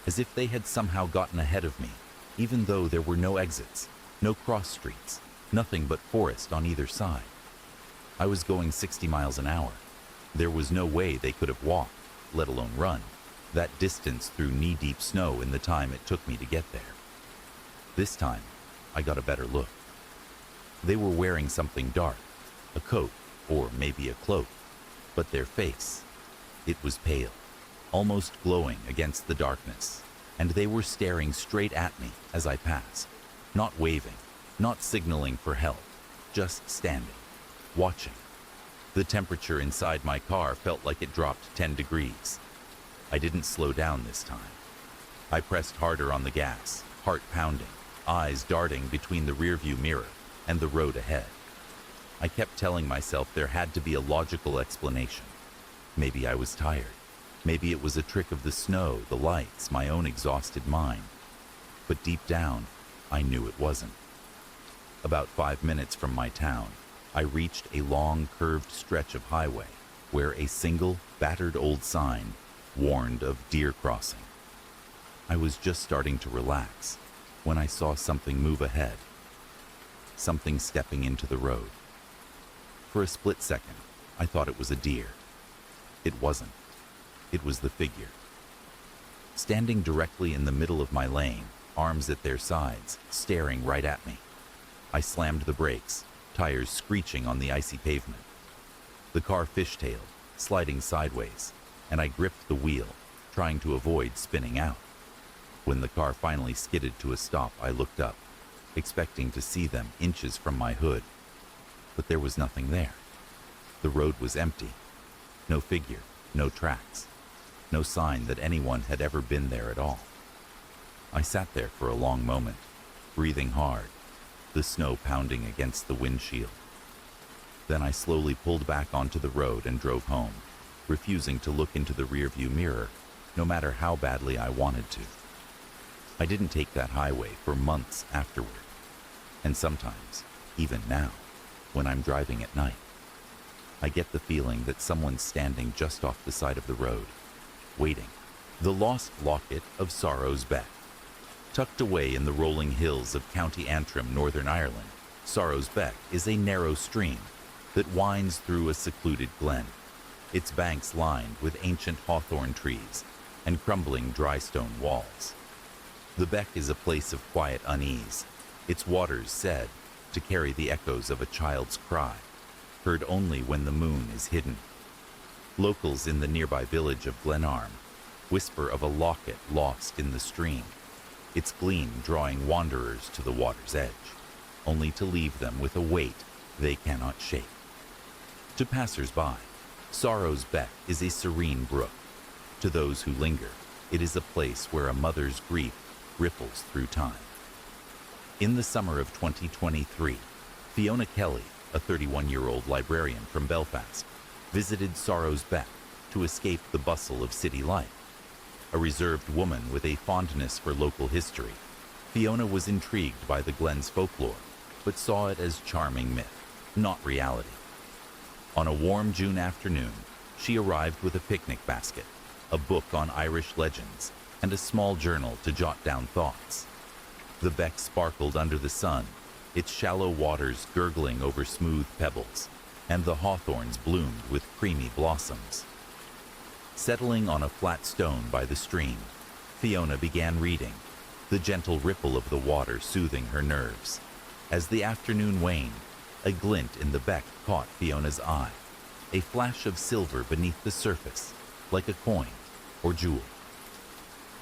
as if they had somehow gotten ahead of me, even though there were no exits, no cross streets, nothing but forest on either side. I was going 60 miles an hour. There was no way they could have walked, let alone run, that distance through knee-deep snow in the time it took me to get there. This time, I got a better look. They were wearing something dark, a coat, or maybe a cloak, but their face, it was pale, almost glowing against the darkness, and they were staring straight at me as I passed, not waving, not signaling for help, just standing, watching. The temperature inside my car felt like it dropped 10 degrees. I didn't slow down this time. I pressed harder on the gas, heart pounding, eyes darting between the rearview mirror and the road ahead. I kept telling myself there had to be a logical explanation. Maybe I was tired. Maybe it was a trick of the snow, the lights, my own exhausted mind. But deep down, I knew it wasn't. About 5 minutes from my town, I reached a long, curved stretch of highway where a single, battered old sign warned of deer crossing. I was just starting to relax when I saw something move ahead, something stepping into the road. For a split second, I thought it was a deer. It wasn't. It was the figure. Standing directly in the middle of my lane, arms at their sides, staring right at me. I slammed the brakes, tires screeching on the icy pavement. The car fishtailed, sliding sideways, and I gripped the wheel, trying to avoid spinning out. When the car finally skidded to a stop, I looked up, expecting to see them inches from my hood. But there was nothing there. The road was empty. No figure, no tracks, no sign that anyone had ever been there at all. I sat there for a long moment, breathing hard, the snow pounding against the windshield. Then I slowly pulled back onto the road and drove home, refusing to look into the rearview mirror, no matter how badly I wanted to. I didn't take that highway for months afterward, and sometimes, even now, when I'm driving at night, I get the feeling that someone's standing just off the side of the road, waiting. The Lost Locket of Sorrow's Beck. Tucked away in the rolling hills of County Antrim, Northern Ireland, Sorrow's Beck is a narrow stream that winds through a secluded glen, its banks lined with ancient hawthorn trees and crumbling dry stone walls. The beck is a place of quiet unease, its waters said to carry the echoes of a child's cry, heard only when the moon is hidden. Locals in the nearby village of Glenarm whisper of a locket lost in the stream, its gleam drawing wanderers to the water's edge, only to leave them with a weight they cannot shake. To passers-by, Sorrow's Beck is a serene brook. To those who linger, it is a place where a mother's grief ripples through time. In the summer of 2023, Fiona Kelly, a 31-year-old librarian from Belfast, visited Sorrow's Beck to escape the bustle of city life. A reserved woman with a fondness for local history, Fiona was intrigued by the glen's folklore, but saw it as charming myth, not reality. On a warm June afternoon, she arrived with a picnic basket, a book on Irish legends, and a small journal to jot down thoughts. The beck sparkled under the sun, its shallow waters gurgling over smooth pebbles, and the hawthorns bloomed with creamy blossoms. Settling on a flat stone by the stream, Fiona began reading, the gentle ripple of the water soothing her nerves. As the afternoon waned, a glint in the beck caught Fiona's eye, a flash of silver beneath the surface, like a coin or jewel.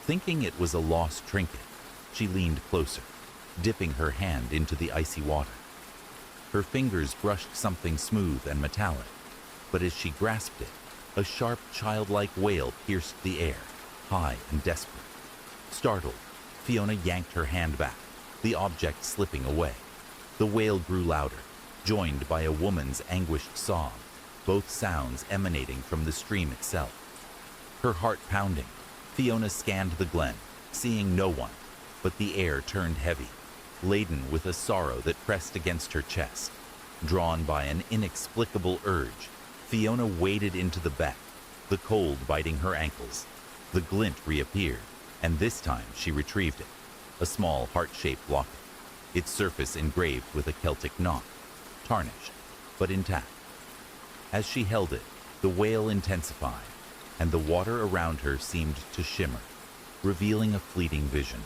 Thinking it was a lost trinket, she leaned closer, dipping her hand into the icy water. Her fingers brushed something smooth and metallic, but as she grasped it, a sharp, childlike wail pierced the air, high and desperate. Startled, Fiona yanked her hand back, the object slipping away. The wail grew louder, joined by a woman's anguished sob, both sounds emanating from the stream itself. Her heart pounding, Fiona scanned the glen, seeing no one, but the air turned heavy, laden with a sorrow that pressed against her chest. Drawn by an inexplicable urge, Fiona waded into the beck, the cold biting her ankles. The glint reappeared, and this time she retrieved it, a small heart-shaped locket, its surface engraved with a Celtic knot, tarnished, but intact. As she held it, the wail intensified, and the water around her seemed to shimmer, revealing a fleeting vision.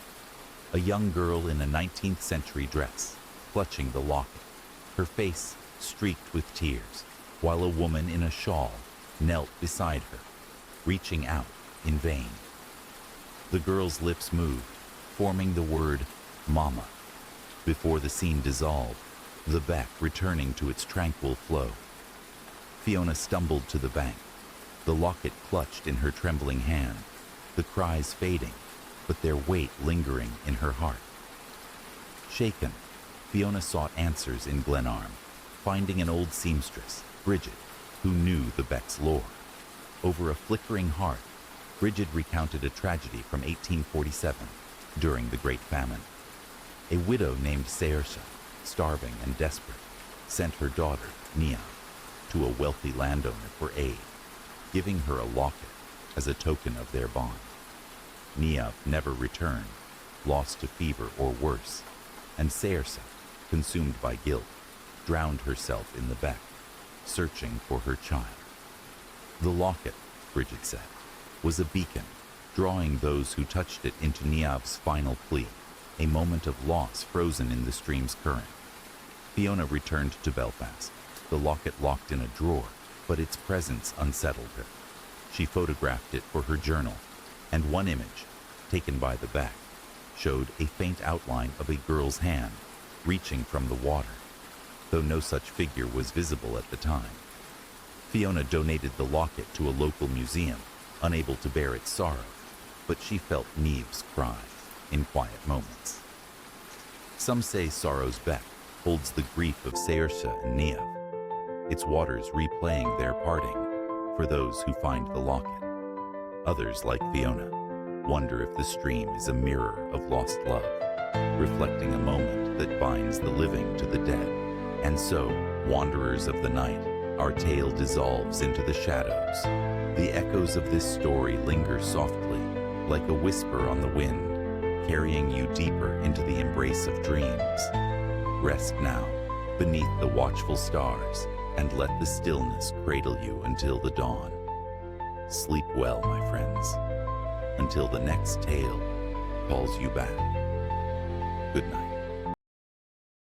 A young girl in a 19th century dress, clutching the locket, her face streaked with tears, while a woman in a shawl knelt beside her, reaching out in vain. The girl's lips moved, forming the word "Mama," before the scene dissolved, the beck returning to its tranquil flow. Fiona stumbled to the bank, the locket clutched in her trembling hand, the cries fading, but their weight lingering in her heart. Shaken, Fiona sought answers in Glenarm, finding an old seamstress, Bridget, who knew the beck's lore. Over a flickering hearth, Bridget recounted a tragedy from 1847 during the Great Famine. A widow named Saoirse, starving and desperate, sent her daughter, Nia, to a wealthy landowner for aid, giving her a locket as a token of their bond. Nia never returned, lost to fever or worse, and Saoirse, consumed by guilt, drowned herself in the beck, searching for her child. The locket, Bridget said, was a beacon, drawing those who touched it into Niamh's final plea, a moment of loss frozen in the stream's current. Fiona returned to Belfast, the locket locked in a drawer, but its presence unsettled her. She photographed it for her journal, and one image, taken by the beck, showed a faint outline of a girl's hand reaching from the water, though no such figure was visible at the time. Fiona donated the locket to a local museum, unable to bear its sorrow, but she felt Niamh's cry in quiet moments. Some say Sorrow's Beck holds the grief of Saoirse and Niamh, its waters replaying their parting for those who find the locket. Others, like Fiona, wonder if the stream is a mirror of lost love, reflecting a moment that binds the living to the dead. And so, wanderers of the night, our tale dissolves into the shadows. The echoes of this story linger softly, like a whisper on the wind, carrying you deeper into the embrace of dreams. Rest now, beneath the watchful stars, and let the stillness cradle you until the dawn. Sleep well, my friends, until the next tale calls you back. Good night.